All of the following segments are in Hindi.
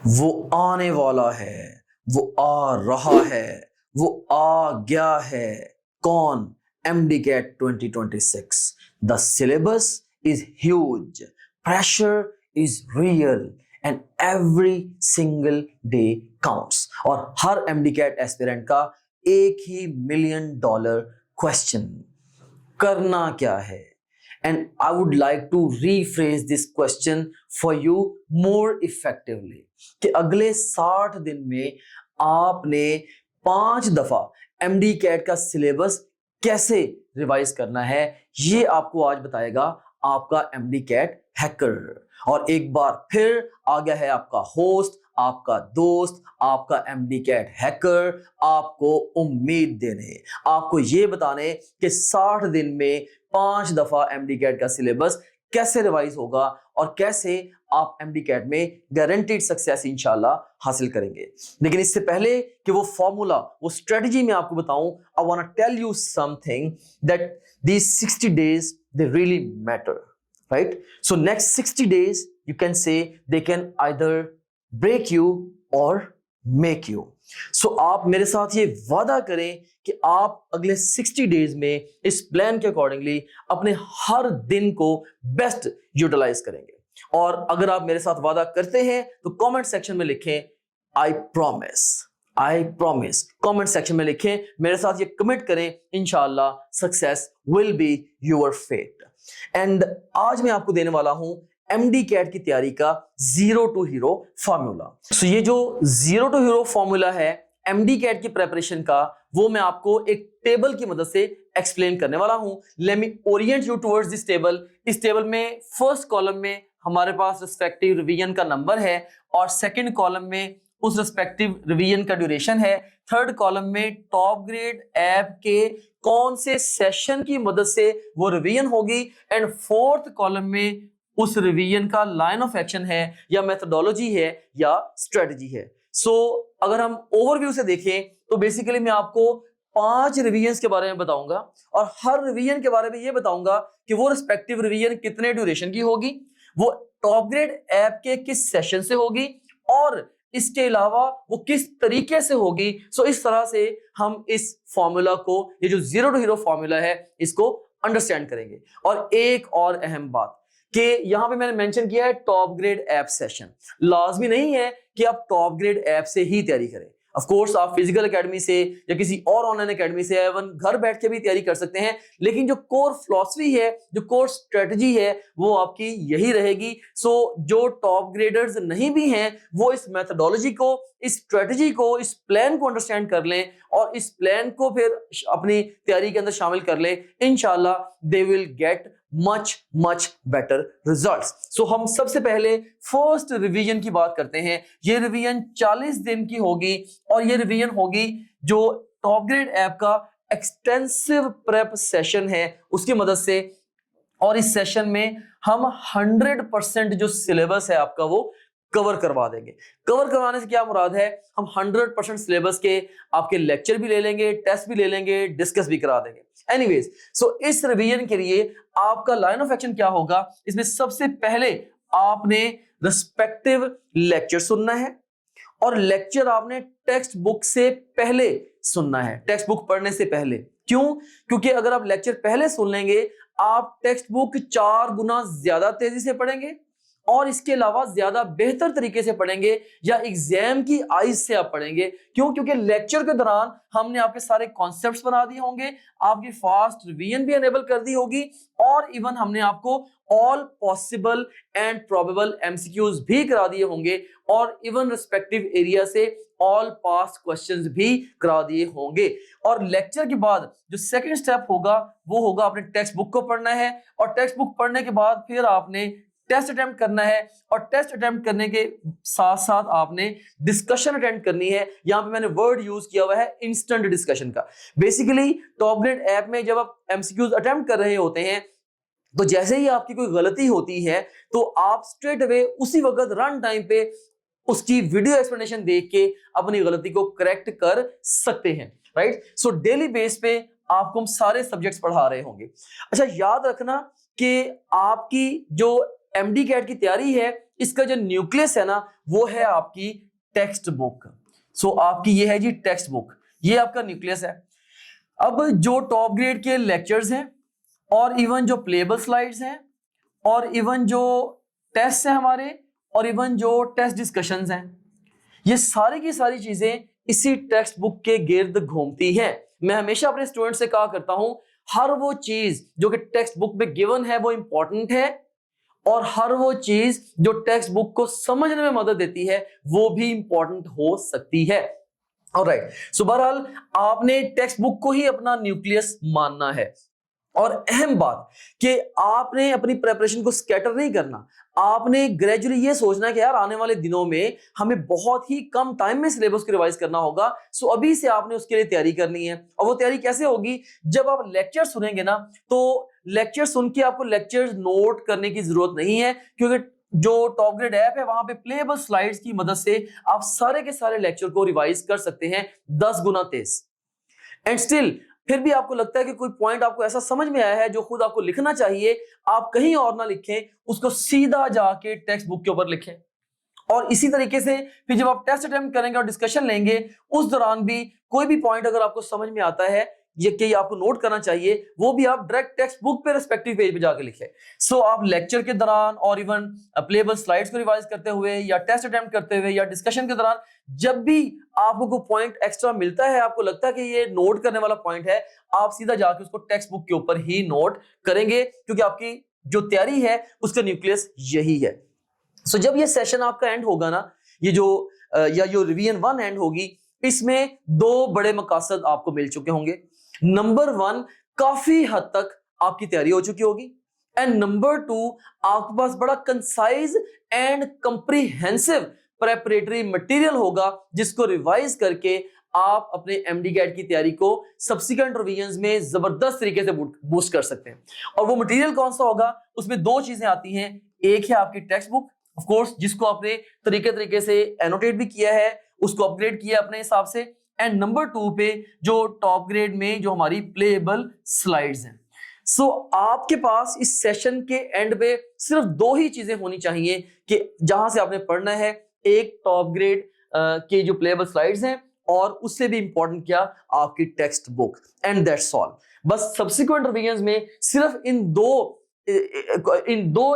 वो आने वाला है, वो आ रहा है, वो आ गया है। कौन? MD CAT 2026। The syllabus is huge, pressure is real and every single day counts. और हर MD CAT एस्पिरेंट का एक ही $1,000,000 क्वेश्चन। करना क्या है? And I would like to rephrase this question for you more effectively कि अगले 60 दिन में आपने 5 दफा MD CAT का सिलेबस कैसे रिवाइज करना है, ये आपको आज बताएगा आपका MD CAT हैकर। और एक बार फिर आ गया है आपका होस्ट, आपका दोस्त, आपका MD CAT हैकर, आपको उम्मीद देने, आपको ये बताने कि 60 दिन में 5 दफा MD CAT का सिलेबस कैसे रिवाइज होगा और कैसे आप MD CAT में गारंटीड सक्सेस इंशाल्लाह हासिल करेंगे। लेकिन इससे पहले कि वो फॉर्मूला, वो स्ट्रेटजी मैं आपको बताऊं, I want to tell you something that these 60 days they really matter, right? So next 60 days you can say they can either break you or make you. So आप मेरे साथ ये वादा करें कि आप अगले 60 डेज में इस प्लान के अकॉर्डिंगली अपने हर दिन को बेस्ट यूटिलाइज करेंगे। और अगर आप मेरे साथ वादा करते हैं तो कमेंट सेक्शन में लिखें I promise, I promise. Comment section में लिखें, मेरे साथ ये कमिट करें, इंशाल्लाह success will be your fate. And आज मैं आपको देने वाला हूं MD CAT की तैयारी का जीरो टू हीरो फॉर्मूला। सो ये जो जीरो टू हीरो फॉर्मूला है MD CAT की प्रेपरेशन का, वो मैं आपको एक टेबल की मदद से एक्सप्लेन करने वाला हूं। Let me Orient you towards this table. इस टेबल में फर्स्ट कॉलम में हमारे पास रिस्पेक्टिव रिवीजन का नंबर है और सेकंड कॉलम में उस रिस्पेक्टिव रिवीजन का ड्यूरेशन है। थर्ड कॉलम में टॉप ग्रेड ऐप के कौन से सेशन की मदद से वो रिवीजन होगी एंड फोर्थ कॉलम में उस रिवीजन का लाइन ऑफ एक्शन है या मेथोडोलॉजी है या स्ट्रेटजी है। सो अगर हम ओवरव्यू से देखें तो बेसिकली मैं आपको 5 रिवीजन के बारे में बताऊंगा और हर रिवीजन के बारे में ये बताऊंगा कि वो रिस्पेक्टिव रिवीजन कितने ड्यूरेशन की होगी, वो टॉप ग्रेड ऐप के किस सेशन से होगी और इसके अलावा वो किस तरीके से होगी। सो इस तरह से हम इस फॉर्मूला को, ये जो जीरो टू हीरो फॉर्मूला है, इसको अंडरस्टैंड करेंगे। और एक और अहम बात कि यहां पे मैंने मेंशन किया है टॉप ग्रेड ऐप सेशन। लाजमी नहीं है कि आप टॉप ग्रेड ऐप से ही तैयारी करें। ऑफ कोर्स आप फिजिकल एकेडमी से या किसी और ऑनलाइन एकेडमी से एवं घर बैठ के भी तैयारी कर सकते हैं, लेकिन जो कोर फिलॉसफी है, जो कोर स्ट्रेटजी है, वो आपकी यही रहेगी। सो जो टॉप ग्रेडर्स नहीं भी हैं वो इस मेथोडोलॉजी को, इस स्ट्रेटजी को, इस प्लान को अंडरस्टैंड कर लें और इस प्लान को फिर अपनी तैयारी के अंदर शामिल कर लें। इंशाल्लाह they will get much better results. So हम सबसे पहले फर्स्ट रिवीजन की बात करते हैं। ये रिवीजन 40 दिन की होगी और ये रिवीजन होगी जो टॉप ग्रेड ऐप का एक्सटेंसिव प्रेप सेशन है उसकी मदद से। और इस सेशन में हम 100% जो सिलेबस है आपका वो कवर करवा देंगे। कवर करवाने से क्या मुराद है, हम 100% सिलेबस के आपके लेक्चर भी ले लेंगे, टेस्ट भी ले लेंगे, डिस्कस भी करा देंगे। एनीवेज, सो इस रिवीजन के लिए आपका लाइन ऑफ एक्शन क्या होगा, इसमें सबसे पहले आपने रिस्पेक्टिव लेक्चर सुनना है और लेक्चर आपने टेक्स्ट बुक से पहले सुनना है, टेक्स्ट बुक पढ़ने से पहले। क्यों? क्योंकि अगर आप लेक्चर पहले सुन लेंगे आप टेक्स्ट बुक 4 गुना ज्यादा तेजी से पढ़ेंगे और इसके अलावा ज्यादा बेहतर तरीके से पढ़ेंगे या एग्जाम की आइज से आप पढ़ेंगे। क्यों? क्योंकि लेक्चर के दौरान हमने आपके सारे कॉन्सेप्ट्स बना दिए होंगे, आपकी फास्ट रिवीजन भी एनेबल कर दी होगी और इवन हमने आपको all possible and probable MCQs भी करा दिए होंगे और इवन रिस्पेक्टिव एरिया से ऑल पास्ट क्वेश्चंस भी करा दिए होंगे। और लेक्चर के बाद जो सेकंड स्टेप होगा वो होगा आपने टेक्स्ट बुक को पढ़ना है और टेक्स्ट बुक पढ़ने के बाद फिर आपने टेस्ट अटेम्प्ट करना है और टेस्ट अटेम्प्ट करने के साथ साथ आपने डिस्कशन अटेम्प्ट करनी है। यहां पे मैंने वर्ड यूज किया हुआ है इंस्टेंट डिस्कशन का। बेसिकली टॉप ग्रेड ऐप में जब आप MCQs अटेम्प्ट कर रहे होते हैं तो जैसे ही आपकी कोई गलती होती है तो आप स्ट्रेट अवे उसी वक्त रन टाइम पे उसकी वीडियो एक्सप्लेनेशन देख के अपनी गलती को करेक्ट कर सकते हैं, राइट। सो डेली बेस पे आपको हम सारे सब्जेक्ट्स पढ़ा रहे होंगे। अच्छा, याद रखना कि आपकी जो MD CAT की तैयारी है इसका जो न्यूक्लियस है ना वो है आपकी टेक्स्ट बुक। सो आपकी ये है जी टेक्स्ट बुक, ये आपका न्यूक्लियस है। अब जो टॉप ग्रेड के लेक्चर्स हैं और इवन जो प्लेबल स्लाइड्स हैं और इवन जो टेस्ट हैं हमारे और इवन जो टेस्ट डिस्कशंस हैं, ये सारी की सारी चीजें इसी टेक्स्ट बुक के गिर्द घूमती हैं। मैं हमेशा अपने स्टूडेंट से कहा करता हूं हर वो चीज जो कि टेक्स्ट बुक में गिवन है वो इंपॉर्टेंट है और हर वो चीज जो टेक्स्ट बुक को समझने में मदद देती है वो भी इंपॉर्टेंट हो सकती है। ऑलराइट, सो बहरहाल आपने टेक्स्ट बुक को ही अपना न्यूक्लियस मानना है। और अहम बात कि आपने अपनी प्रिपरेशन को स्कैटर नहीं करना, आपने ग्रेजुअली ये सोचना है कि यार आने वाले दिनों में हमें बहुत ही कम टाइम में सिलेबस को रिवाइज करना होगा। सो अभी से आपने उसके लिए तैयारी करनी है। और वो तैयारी कैसे होगी? जब आप लेक्चर सुनेंगे ना तो लेक्चर सुन के आपको लेक्चर नोट करने की जरूरत नहीं है, क्योंकि जो टॉप ग्रेड ऐप है वहां पे प्लेबल स्लाइड्स की मदद से आप सारे के सारे लेक्चर को रिवाइज कर सकते हैं 10 गुना तेज। एंड स्टिल फिर भी आपको लगता है कि कोई पॉइंट आपको ऐसा समझ में आया है जो खुद आपको लिखना चाहिए, आप कहीं और ना लिखें, उसको सीधा जाके टेक्स्ट बुक के ऊपर लिखें। और इसी तरीके से फिर जब आप टेस्ट अटेम्प्ट करेंगे और डिस्कशन लेंगे उस दौरान भी कोई भी पॉइंट अगर आपको समझ में आता है ये कि आपको नोट करना चाहिए, वो भी आप डायरेक्ट टेक्स्ट बुक पे रिस्पेक्टिव पेज पे जाके लिखें। सो आप लेक्चर के दौरान और इवन प्लेबल स्लाइड्स को रिवाइज करते हुए या टेस्ट अटेम्प्ट करते हुए या डिस्कशन के दौरान जब भी आपको कोई पॉइंट एक्स्ट्रा मिलता है, आपको लगता है कि ये नोट करने वाला पॉइंट है, आप सीधा जाके उसको टेक्स्ट बुक के ऊपर ही नोट करेंगे, क्योंकि आपकी जो तैयारी है उसका न्यूक्लियस यही है। सो जब ये सेशन आपका एंड होगा ना, ये जो रिवीजन 1 एंड होगी, इसमें 2 बड़े मकसद आपको मिल चुके होंगे। नंबर 1, काफी हद तक आपकी तैयारी हो चुकी होगी, एंड नंबर 2, आपके पास बड़ा concise and comprehensive preparatory material होगा जिसको रिवाइज करके आप अपने एमडी-कैट की तैयारी को सब्सिक्वेंट रिवीजंस में जबरदस्त तरीके से बूस्ट कर सकते हैं। और वो मटेरियल कौन सा होगा? उसमें 2 चीजें आती हैं। एक है आपकी टेक्स्ट बुक, ऑफ कोर्स, जिसको आपने तरीके से एनोटेट भी किया है, उसको अपग्रेड किया अपने हिसाब से, एंड नंबर 2 पे जो टॉप ग्रेड में जो हमारी प्लेएबल स्लाइड्स हैं। सो आपके पास इस सेशन के एंड पे सिर्फ 2 ही चीजें होनी चाहिए कि जहां से आपने पढ़ना है, एक टॉप ग्रेड के जो प्लेएबल स्लाइड्स हैं और उससे भी इंपॉर्टेंट क्या, आपकी text book, and that's all. बस सब्सिक्वेंट रिवीजंस में सिर्फ इन दो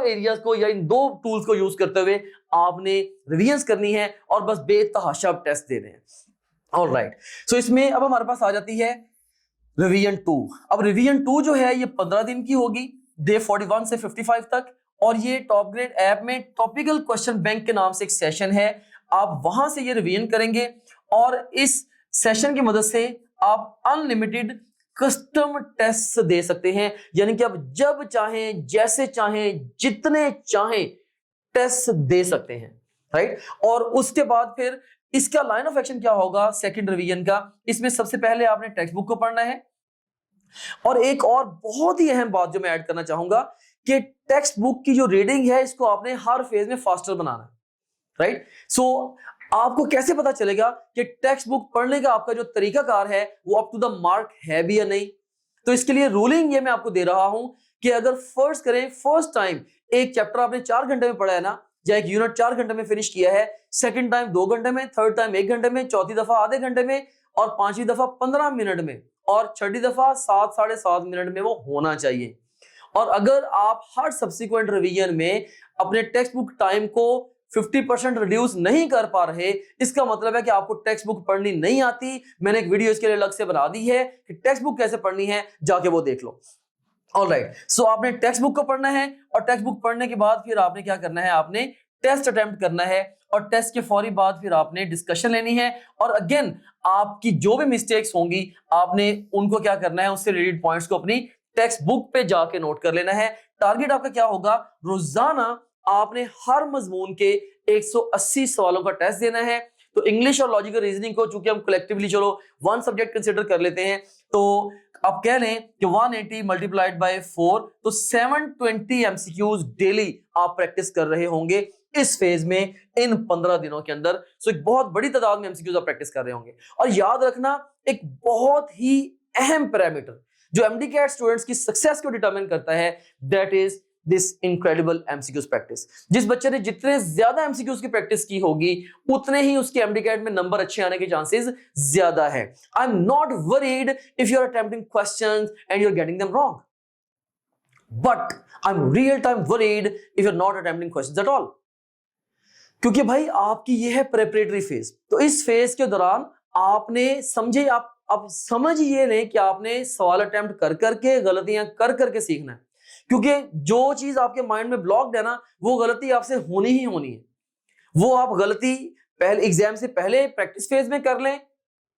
एरियाज को या इन 2 टूल्स को यूज करते हुए आपने रिवीजंस करनी है और बस बेतहाशा टेस्ट देने हैं। ऑलराइट, सो इसमें अब हमारे पास आ जाती है रिवीजन 2। अब रिवीजन 2 जो है ये 15 दिन की होगी, डे 41 से 55 तक, और ये टॉप ग्रेड ऐप में टॉपिकल क्वेश्चन बैंक के नाम से एक सेशन है, आप वहां से ये रिवीजन करेंगे और इस सेशन की मदद से आप अनलिमिटेड कस्टम टेस्ट दे सकते हैं, यानी कि आप जब चाहें, जैसे चाहें, जितने चाहें टेस्ट दे सकते हैं, राइट। और उसके बाद फिर इसका लाइन ऑफ एक्शन क्या होगा सेकंड रिवीजन का? इसमें सबसे पहले आपने टेक्स्ट बुक को पढ़ना है, और एक और बहुत ही अहम बात जो मैं ऐड करना चाहूंगा कि टेक्स्ट बुक की जो रीडिंग है इसको आपने हर फेज में फास्टर बनाना है, राइट। सो आपको कैसे पता चलेगा कि टेक्स्ट बुक पढ़ने का आपका जो तरीकाकार है वो अप टू द मार्क है भी या नहीं? तो इसके लिए रूलिंग ये मैं आपको दे रहा हूं कि अगर फर्स्ट टाइम एक चैप्टर आपने 4 घंटे में पढ़ा है ना, या एक यूनिट 4 घंटे में फिनिश किया है, सेकंड टाइम 2 घंटे में, थर्ड टाइम 1 घंटे में, चौथी दफा आधे घंटे में, और 5वीं दफा 15 मिनट में, और छठी दफा 7 साढ़े 7 मिनट में वो होना चाहिए। और अगर आप हर सब्सिक्वेंट रिवीजन में अपने टेक्स्ट बुक टाइम को 50% रिड्यूस नहीं कर पा रहे, इसका मतलब है कि आपको टेक्स्ट बुक पढ़नी नहीं आती। मैंने एक वीडियो इसके लिए अलग से बना दी है कि टेक्स्ट बुक कैसे पढ़नी है, जाके वो देख लो। ऑलराइट, सो आपने टेक्स्ट बुक को पढ़ना है, और टेक्स्ट बुक पढ़ने के बाद फिर आपने क्या करना है, आपने टेस्ट अटेम्प्ट करना है, और टेस्ट के फौरी बाद फिर आपने डिस्कशन लेनी है। और अगेन आपकी जो भी मिस्टेक्स होंगी आपने उनको क्या करना है, उससे रिलेटेड पॉइंट्स को अपनी टेक्स्ट बुक पे जाके नोट कर लेना है। टारगेट आपका क्या होगा, रोजाना आपने हर मजमून के 180 सवालों का टेस्ट देना है। तो इंग्लिश और लॉजिकल रीजनिंग को चूंकि हम कलेक्टिवली चलो 1 सब्जेक्ट कंसीडर कर लेते हैं, तो आप कह लें कि 180 मल्टीप्लाइड बाय 4, तो 720 एमसीक्यूज डेली आप प्रैक्टिस कर रहे होंगे इस फेज में इन 15 दिनों के अंदर। सो एक बहुत बड़ी तादाद में एमसीक्यूज आप प्रैक्टिस कर रहे होंगे। और याद रखना, एक बहुत ही अहम पैरामीटर जो एमडी-कैट स्टूडेंट्स की सक्सेस को डिटरमिन करता है, that is this incredible MCQs practice. जिस बच्चे ने जितने ज्यादा MCQs की प्रैक्टिस की होगी उतने ही उसके MDCAT में नंबर अच्छे आने के चांसेस ज्यादा है. I'm not worried if you're attempting questions and you're getting them wrong, but I'm real time worried if you're not attempting questions at all. क्योंकि भाई आपकी ये है प्रेपरेटरी फेज. तो इस फेज के दौरान आपने समझे, आप समझ ये लें कि आपने सवाल अटेम्प्ट कर करके, गलतियां कर करके सीखना है. क्योंकि जो चीज आपके माइंड में ब्लॉक्ड है ना, वो गलती आपसे होनी ही होनी है. वो आप गलती पहले एग्जाम से पहले प्रैक्टिस फेज में कर लें,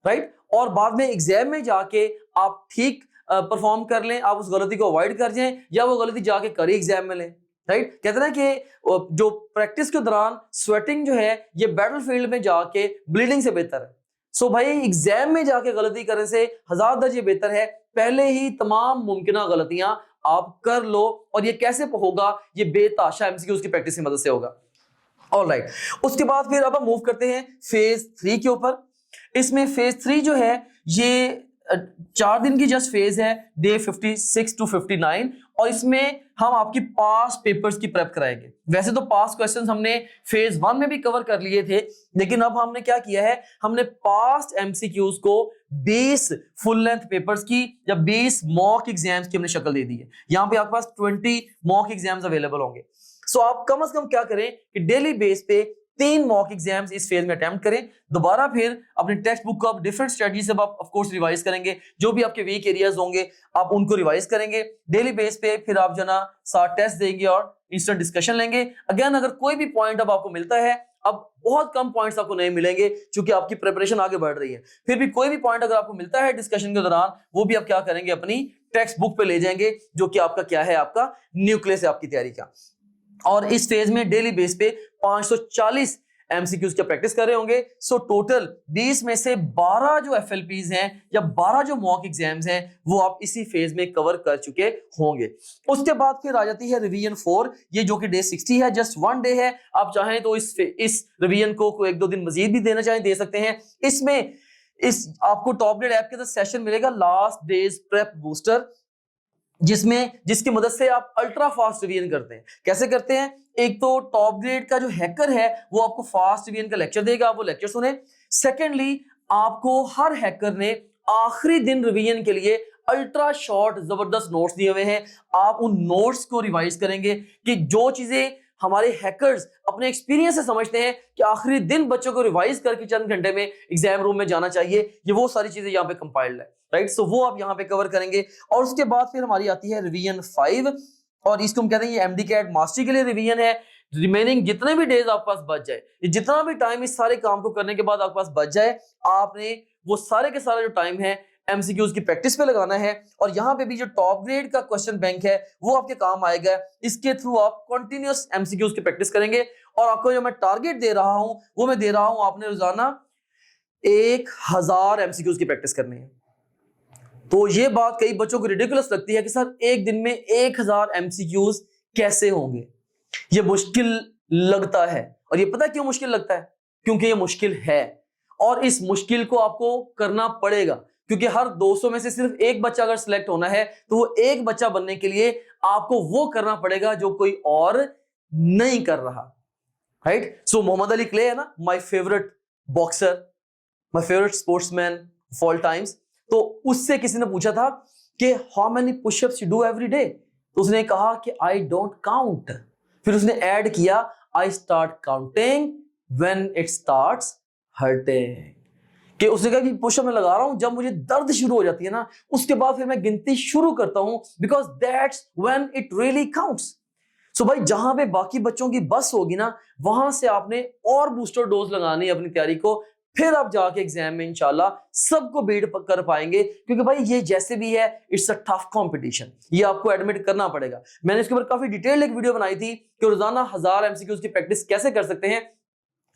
राइट, और बाद में एग्जाम में जाके आप ठीक परफॉर्म कर लें, आप उस गलती को अवॉइड कर जाएं, या वो गलती जाके करी एग्जाम में लें, राइट. कहते हैं कि जो प्रैक्टिस के दौरान स्वेटिंग जो है ये बैटलफील्ड में जाके ब्लीडिंग से बेहतर है. सो भाई एग्जाम में जाके गलती करने से 1000 दर्जे बेहतर है पहले ही तमाम मुमकिन गलतियां आप कर लो. और ये कैसे होगा? ये बेताशा MCQs की प्रैक्टिस की मदद से होगा. ऑलराइट, उसके बाद फिर अब हम मूव करते हैं फेज 3 के ऊपर. इसमें फेज 3 जो है ये 4 दिन की जस्ट फेज है, डे 56 to 59, और इसमें हम आपकी पास्ट पेपर्स की प्रेप कराएंगे. वैसे तो पास्ट क्वेश्चंस हमने फेज 1 में भी कवर कर लिए थे, लेकिन अब हमने क्या किया है, हमने पास्ट MCQs को 20 फुल लेंथ पेपर्स की या 20 मॉक एग्जाम्स की हमने शक्ल दे दी है. यहाँ पे आपके पास 20 मॉक एग्जाम्स अवेलेबल होंगे. सो आप कम से कम क्या करें कि डेली बेस पे 3 मॉक एग्जाम्स इस फेज में अटेम्प्ट करें. दोबारा फिर अपनी टेक्स्ट बुक को आप डिफरेंट स्ट्रेटजी से आप ऑफ कोर्स रिवाइज करेंगे. जो भी आपके वीक एरियाज होंगे आप उनको रिवाइज करेंगे डेली बेस पे. फिर आप जना 7 टेस्ट देंगे और इंस्टेंट डिस्कशन लेंगे. अगेन अगर कोई भी पॉइंट अब आपको मिलता है, अब बहुत कम पॉइंट्स आपको नहीं मिलेंगे क्योंकि आपकी प्रिपरेशन आगे बढ़ रही है, फिर भी कोई भी पॉइंट अगर आपको मिलता है डिस्कशन के दौरान, वो भी आप क्या करेंगे, अपनी टेक्स्ट बुक पे ले जाएंगे, जो कि आपका क्या है, आपका न्यूक्लियस है आपकी तैयारी का. और इस फेज में डेली बेस पे 540 MCQs की प्रैक्टिस कर रहे होंगे. सो टोटल 20 में से 12 जो FLPs हैं या 12 जो मॉक एग्जाम्स हैं वो आप इसी फेज में कवर कर चुके होंगे. उसके बाद फिर आ जाती है रिवीजन 4, ये जो कि डे 60 है, जस्ट 1 डे है. आप चाहें तो इस रिवीजन को 1-2 दिन मजीद भी देना चाहें दे सकते हैं. इसमें इस आपको टॉप ग्रेड ऐप के साथ सेशन मिलेगा लास्ट डेज प्रेप बूस्टर, जिसकी मदद से आप अल्ट्रा फास्ट रिवीजन करते हैं. कैसे करते हैं? एक तो टॉप ग्रेड का जो हैकर है वो आपको फास्ट रिवीजन का लेक्चर देगा, आप वो लेक्चर सुने. सेकेंडली, आपको हर हैकर ने आखिरी दिन रिवीजन के लिए अल्ट्रा शॉर्ट जबरदस्त नोट्स दिए हुए हैं. आप उन नोट्स को रिवाइज करेंगे कि जो चीजें हमारे हैकर्स अपने एक्सपीरियंस से समझते हैं कि आखिरी दिन बच्चों को रिवाइज करके चंद घंटे में एग्जाम रूम में जाना चाहिए, ये वो सारी चीजें यहाँ पे कंपाइल्ड है, राइट. सो वो आप यहाँ पे कवर करेंगे. और उसके बाद फिर हमारी आती है रिवीजन 5, और इसको हम कहते हैं ये MDCAT मास्टरी के लिए रिवीजन है. रिमेनिंग जितने भी डेज आपके पास बच जाए, जितना भी टाइम इस सारे काम को करने के बाद आपके पास बच जाए, आपने वो सारे के सारे जो टाइम है MCQs की प्रैक्टिस पे लगाना है. और यहाँ पे भी जो टॉप ग्रेड का क्वेश्चन बैंक है वो आपके काम आएगा. इसके थ्रू आप कंटिन्यूअस MCQs की प्रैक्टिस करेंगे. और आपको जो मैं टारगेट दे रहा हूं वो मैं दे रहा हूं, आपने रोजाना 1000 MCQs की प्रैक्टिस करनी है. तो ये बात कई बच्चों को रिडिकुलस लगती है कि सर एक दिन में 1000 MCQs कैसे होंगे. ये मुश्किल लगता है, और ये पता क्यों मुश्किल लगता है? क्योंकि ये मुश्किल है, और इस मुश्किल को आपको करना पड़ेगा. क्योंकि हर 200 में से सिर्फ एक बच्चा अगर सिलेक्ट होना है तो वो एक बच्चा बनने के लिए आपको वो करना पड़ेगा जो कोई और नहीं कर रहा, राइट. सो मोहम्मद अली क्ले है ना, my favourite boxer, my favourite sportsman of all times. तो उससे किसी ने पूछा था कि how many pushups you do every day, तो उसने कहा कि आई डोंट काउंट. फिर उसने ऐड किया I start counting when it starts hurting. कि उसने कहा कि पुशअप मैं लगा रहा हूं जब मुझे दर्द शुरू हो जाती है ना, उसके बाद फिर मैं गिनती शुरू करता हूं, because that's when it really counts. So भाई जहां पे बाकी बच्चों की बस होगी ना, वहां से आपने और बूस्टर डोज लगानी है अपनी तैयारी को. फिर आप जाके एग्जाम में इंशाल्लाह सबको बीट कर पाएंगे. क्योंकि भाई ये जैसे भी है इट्स अ टफ कंपटीशन, ये आपको एडमिट करना पड़ेगा. मैंने इसके ऊपर काफी डिटेल एक वीडियो बनाई थी कि रोजाना 1000 MCQs की प्रैक्टिस कैसे कर सकते हैं.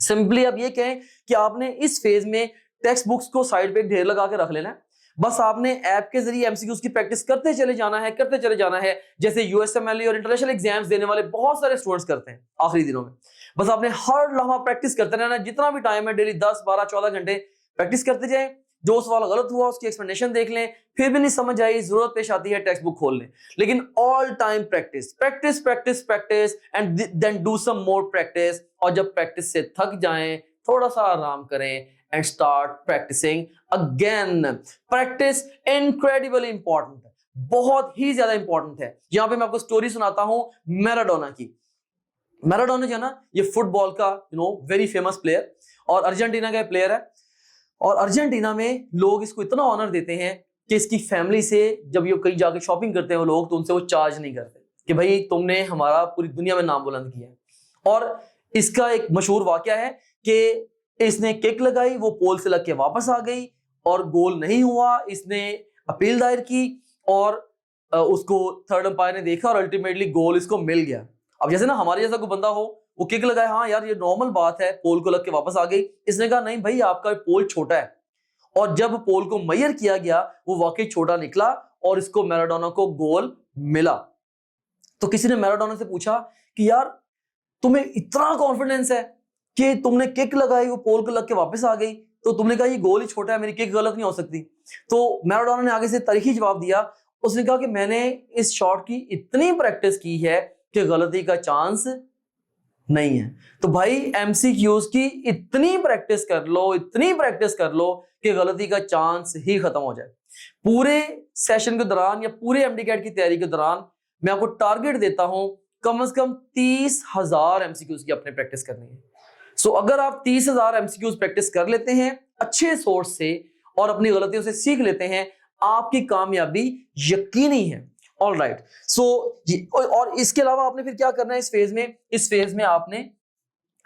सिंपली आप ये कहें कि आपने इस फेज में टेक्स्ट बुक्स को साइड पे ढेर लगा के रख लेना है. बस आपने ऐप के जरिए MCQs की प्रैक्टिस करते चले जाना है, जैसे USMLE और इंटरनेशनल एग्जाम्स देने वाले बहुत सारे स्टूडेंट्स करते हैं आखिरी दिनों में. बस आपने हर लम्हा प्रैक्टिस करते रहना, जितना भी टाइम है डेली 10, 12, 14 घंटे प्रैक्टिस करते जाएं. जो सवाल गलत हुआ उसकी एक्सप्लेनेशन देख लें, फिर भी नहीं समझ आई, जरूरत पेश आती है टेक्स्ट बुक खोल लें, लेकिन all time practice practice practice practice and then do some more practice. और जब प्रैक्टिस से थक जाएं थोड़ा सा आराम करें and start practising again. Practice incredibly important है, बहुत ही ज्यादा इंपॉर्टेंट है। यहां पे मैं आपको स्टोरी सुनाता हूं मैराडोना की। मैराडोना जो है ना, ये फुटबॉल का वेरी फेमस प्लेयर और अर्जेंटीना का प्लेयर है। और अर्जेंटीना में लोग इसको इतना ऑनर देते हैं कि इसकी फैमिली से जब ये कहीं जाके शॉपिंग करते हैं वो लोग, तो उनसे वो चार्ज नहीं करते कि भाई तुमने हमारा पूरी दुनिया में नाम बुलंद किया है। और इसका एक मशहूर वाकया है कि इसने किक लगाई, वो पोल से लग के वापस आ गई और गोल नहीं हुआ। इसने अपील दायर की और उसको थर्ड अंपायर ने देखा और अल्टीमेटली गोल इसको मिल गया। अब जैसे ना हमारे जैसा कोई बंदा हो, वो किक लगाए, हाँ यार ये नॉर्मल बात है, पोल को लग के वापस आ गई। इसने कहा नहीं भाई आपका पोल छोटा है। और जब पोल को मेजर किया गया वो वाकई छोटा निकला और इसको मैराडोना को गोल मिला। तो किसी ने मैराडोना से पूछा कि यार तुम्हें इतना कॉन्फिडेंस है कि तुमने किक लगाई, वो पोल को लग के वापस आ गई, तो तुमने कहा ये गोल ही छोटा है, मेरी किक गलत नहीं हो सकती। तो मैराडोना ने आगे से तारीखी जवाब दिया, उसने कहा कि मैंने इस शॉट की इतनी प्रैक्टिस की है कि गलती का चांस नहीं है। तो भाई एमसीक्यूज की इतनी प्रैक्टिस कर लो, इतनी प्रैक्टिस कर लो कि गलती का चांस ही खत्म हो जाए। पूरे सेशन के दौरान या पूरे एमडीकैट की तैयारी के दौरान मैं आपको टारगेट देता हूं कम से कम 30,000 एमसीक्यूज की अपने प्रैक्टिस करनी है। सो अगर आप 30,000 एमसीक्यूज प्रैक्टिस कर लेते हैं अच्छे सोर्स से और अपनी गलतियों से सीख लेते हैं, आपकी कामयाबी यकीनी है। ऑल राइट, सो और इसके अलावा आपने फिर क्या करना है इस फेज में आपने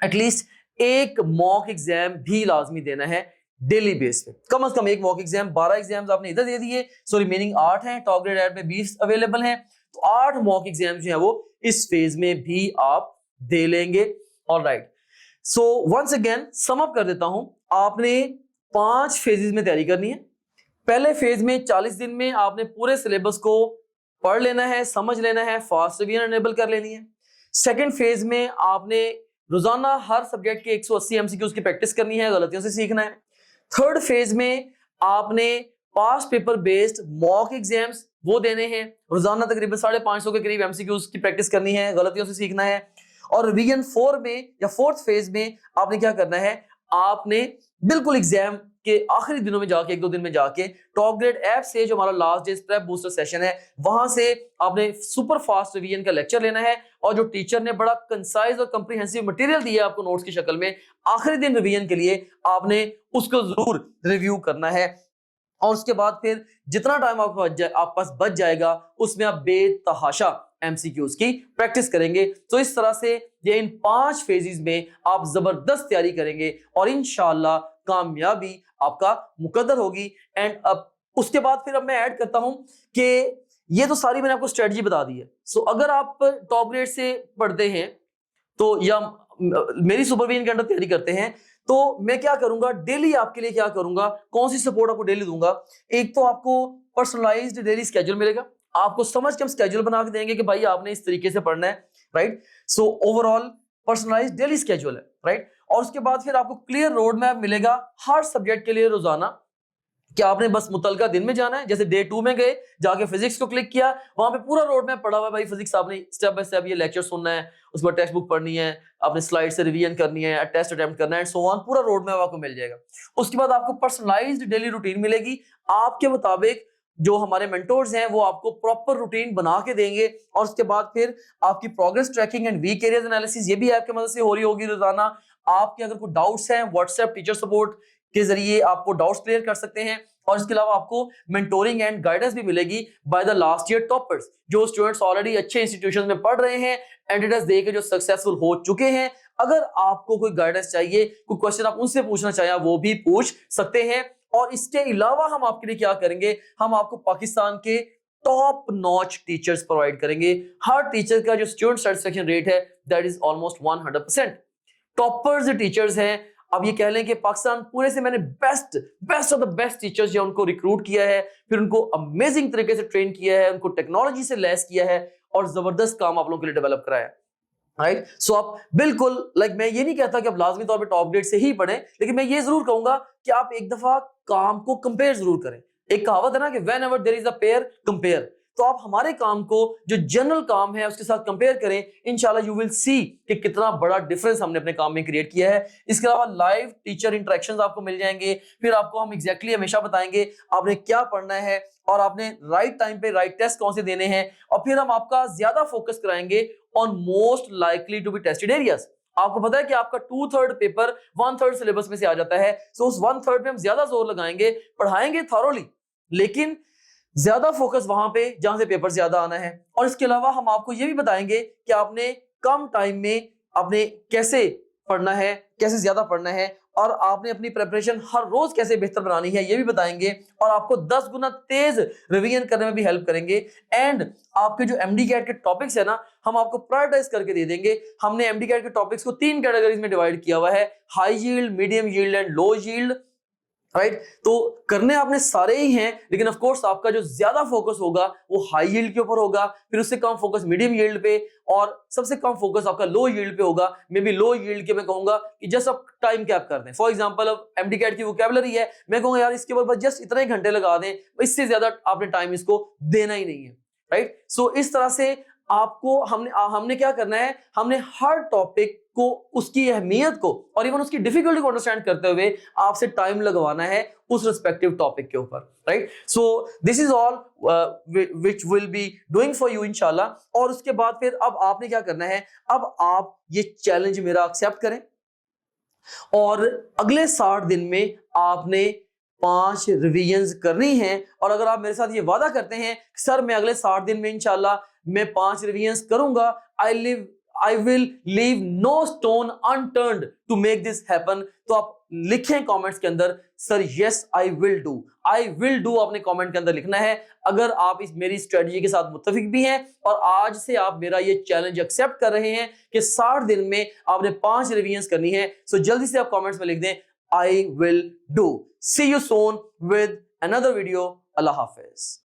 एटलीस्ट एक मॉक एग्जाम भी लाजमी देना है डेली बेस पे। कम से कम एक मॉक एग्जाम, 12 एग्जाम्स आपने इधर दे दिए, सो रिमेनिंग 8 हैं, टॉप ग्रेड ऐड में 20 अवेलेबल हैं, तो 8 मॉक एग्जाम जो है वो इस फेज में भी आप दे लेंगे। All right, so once again sum up कर देता हूं, आपने 5 फेजेस में तैयारी करनी है। पहले फेज में 40 दिन में आपने पूरे सिलेबस को पढ़ लेना है, समझ लेना है, फास्ट रिवीजन एनेबल कर लेनी है। सेकंड फेज में आपने रोजाना हर सब्जेक्ट के 180 एमसीक्यूज की प्रैक्टिस करनी है, गलतियों से सीखना है। थर्ड फेज में आपने past paper based mock exams वो देने हैं, रोजाना तकरीबन 550 के करीब एमसीक्यूज की प्रैक्टिस करनी है, गलतियों से सीखना है। और रिवीजन 4 में या फोर्थ फेज में आपने क्या करना है, आपने बिल्कुल एग्जाम के आखिरी दिनों में जाके 1-2 दिन में जाके टॉप ग्रेड ऐप से जो हमारा last day prep booster session है वहां से आपने सुपर फास्ट रिवीजन का लेक्चर लेना है, और जो टीचर ने बड़ा कंसाइज और कंप्रीहेंसिव मटेरियल दिया आपको नोट्स की शक्ल में, आखिरी दिन रिवीजन के लिए आपने उसको जरूर रिव्यू करना है। और उसके बाद फिर जितना टाइम आप पास बच जाएगा उसमें आप बेतहाशा एमसीक्यूज की प्रैक्टिस करेंगे। तो इस तरह से ये इन 5 फेजेस में आप जबरदस्त तैयारी करेंगे और इंशाल्लाह कामयाबी आपका मुकद्दर होगी। एंड अब उसके बाद फिर अब मैं ऐड करता हूं कि ये तो सारी मैंने आपको स्ट्रेटजी बता दी है। सो अगर आप टॉप ग्रेड से पढ़ते हैं तो या मेरी सुपरविजन के अंडर तैयारी करते हैं, तो मैं क्या करूंगा डेली आपके लिए, क्या करूंगा, कौन सी सपोर्ट आपको डेली दूंगा। एक तो आपको पर्सनलाइज्ड डेली स्केड्यूल मिलेगा, आपको समझ के हम स्केड्यूल बना के देंगे कि भाई आपने इस तरीके से पढ़ना है, right. So overall personalised daily schedule है, राइट। और उसके बाद फिर आपको क्लियर रोड मैप मिलेगा हर सब्जेक्ट के लिए रोजाना, कि आपने बस मुतलका दिन में जाना है। जैसे डे 2 में गए, जाके फिजिक्स को क्लिक किया, वहां पे पूरा रोड मैप पढ़ा हुआ है भाई, फिजिक्स आपने स्टेप बाय स्टेप ये लेक्चर सुनना है, उसके बाद टेक्स्ट बुक पढ़नी है, आपने स्लाइड से रिवीजन करनी है, टेस्ट अटेम्प्ट करना है, सो ऑन, पूरा रोड मैप आपको मिल जाएगा। उसके बाद आपको पर्सनलाइज्ड डेली रूटीन मिलेगी, आपके मुताबिक जो हमारे मेंटोर्स हैं वो आपको प्रॉपर रूटीन बना के देंगे। और उसके बाद फिर आपकी progress tracking and weak areas analysis ये भी ऐप की मदद से हो रही होगी रोजाना। आपके अगर कोई डाउट्स हैं व्हाट्सएप टीचर सपोर्ट के जरिए आपको डाउट्स क्लियर कर सकते हैं। और इसके अलावा आपको मेंटोरिंग एंड गाइडेंस भी मिलेगी by the last year toppers, जो स्टूडेंट्स ऑलरेडी अच्छे इंस्टीट्यूशन में पढ़ रहे हैं, एडिटर्स दे के जो सक्सेसफुल हो चुके हैं। अगर आपको कोई गाइडेंस चाहिए, कोई क्वेश्चन आप उनसे पूछना चाहें, वो भी पूछ सकते हैं। और इसके अलावा हम आपके लिए क्या करेंगे, हम आपको पाकिस्तान के टॉप नॉच टीचर्स प्रोवाइड करेंगे। हर टीचर का जो स्टूडेंट सेटिस्फेक्शन रेट है that is almost 100%। Toppers teachers हैं, अब ये कह लें कि पाकिस्तान पूरे से मैंने best of the best teachers जो उनको रिक्रूट किया है, फिर उनको अमेजिंग तरीके से ट्रेन किया है, उनको टेक्नोलॉजी से लैस किया है और जबरदस्त काम आप लोगों के लिए डेवलप कराया है। राइट। सो आप बिल्कुल मैं ये नहीं कहता कि आप लाजमी तौर पे टॉप ग्रेड से ही पढ़ें, लेकिन मैं ये जरूर कहूंगा कि आप एक दफा काम को कंपेयर जरूर करें। एक कहावत है ना कि whenever there is a pair compare, तो आप हमारे काम को जो जनरल काम है उसके साथ कंपेयर करें, इंशाल्लाह यू विल सी कि कितना बड़ा डिफरेंस हमने अपने काम में क्रिएट किया है। इसके अलावा लाइव टीचर इंटरेक्शंस आपको मिल जाएंगे, फिर आपको हम एग्जैक्टली हमेशा बताएंगे आपने क्या पढ़ना है और आपने राइट टाइम पे राइट टेस्ट कौन से देने हैं, और फिर हम आपका ज्यादा फोकस कराएंगे on most likely to be tested areas. आपको पता है कि आपका 2/3 पेपर 1/3 सिलेबस में से आ जाता है, सो उस 1/3 पे हम ज्यादा जोर लगाएंगे, पढ़ाएंगे थॉरोली, लेकिन ज्यादा फोकस वहां पे जहां से पेपर ज्यादा आना है। और इसके अलावा हम आपको ये भी बताएंगे कि आपने कम टाइम में आपने कैसे पढ़ना है, कैसे ज्यादा पढ़ना है, और आपने अपनी प्रिपरेशन हर रोज कैसे बेहतर बनानी है ये भी बताएंगे, और आपको 10 गुना तेज रिवीजन करने में भी हेल्प करेंगे। एंड आपके जो एमडी कैट के टॉपिक्स है ना, हम आपको प्रायोरिटाइज करके दे देंगे। हमने एमडी कैट के टॉपिक्स को 3 कैटेगरीज में डिवाइड किया हुआ है, high yield, medium yield and low yield, right. तो करने आपने सारे ही हैं, लेकिन ऑफ कोर्स आपका जो ज्यादा फोकस होगा वो हाई यील्ड के ऊपर होगा, फिर उससे कम फोकस मीडियम यील्ड पे, और सबसे कम फोकस आपका लो यील्ड पे होगा। मे बी लो यील्ड के मैं कहूंगा कि जस्ट आप टाइम कैप कर दें। फॉर एग्जांपल अब एमडी कैट की वोकैबुलरी है, मैं कहूंगा यार इसके ऊपर जस्ट इतने घंटे लगा दें, इससे ज्यादा आपने टाइम इसको देना ही नहीं है, राइट। सो इस तरह से आपको हमने क्या करना है, हमने हर टॉपिक को, उसकी अहमियत को और इवन उसकी डिफिकल्टी को अंडरस्टैंड करते हुए आपसे टाइम लगवाना है उस रिस्पेक्टिव टॉपिक के ऊपर, right. So this is all which will be doing for you इंशाल्लाह। और उसके बाद फिर अब आपने क्या करना है, अब आप ये चैलेंज मेरा एक्सेप्ट करें और अगले 60 दिन में आपने 5 रिवीजन्स करनी है। और अगर आप मेरे साथ ये वादा करते हैं सर मैं अगले 60 दिन में इंशाल्लाह मैं 5 रिवीजन्स करूंगा, I will leave no stone unturned to make this happen, तो आप लिखें कमेंट्स के अंदर sir yes I will do आपने कमेंट के अंदर लिखना है। अगर आप इस मेरी स्ट्रेटजी के साथ मुत्तफिक भी हैं और आज से आप मेरा ये चैलेंज एक्सेप्ट कर रहे हैं कि 60 दिन में आपने 5 रिवीजन्स करनी है, सो जल्दी से आप कमेंट्स में लिख दें I will do। See you soon with another video। Allah Hafiz.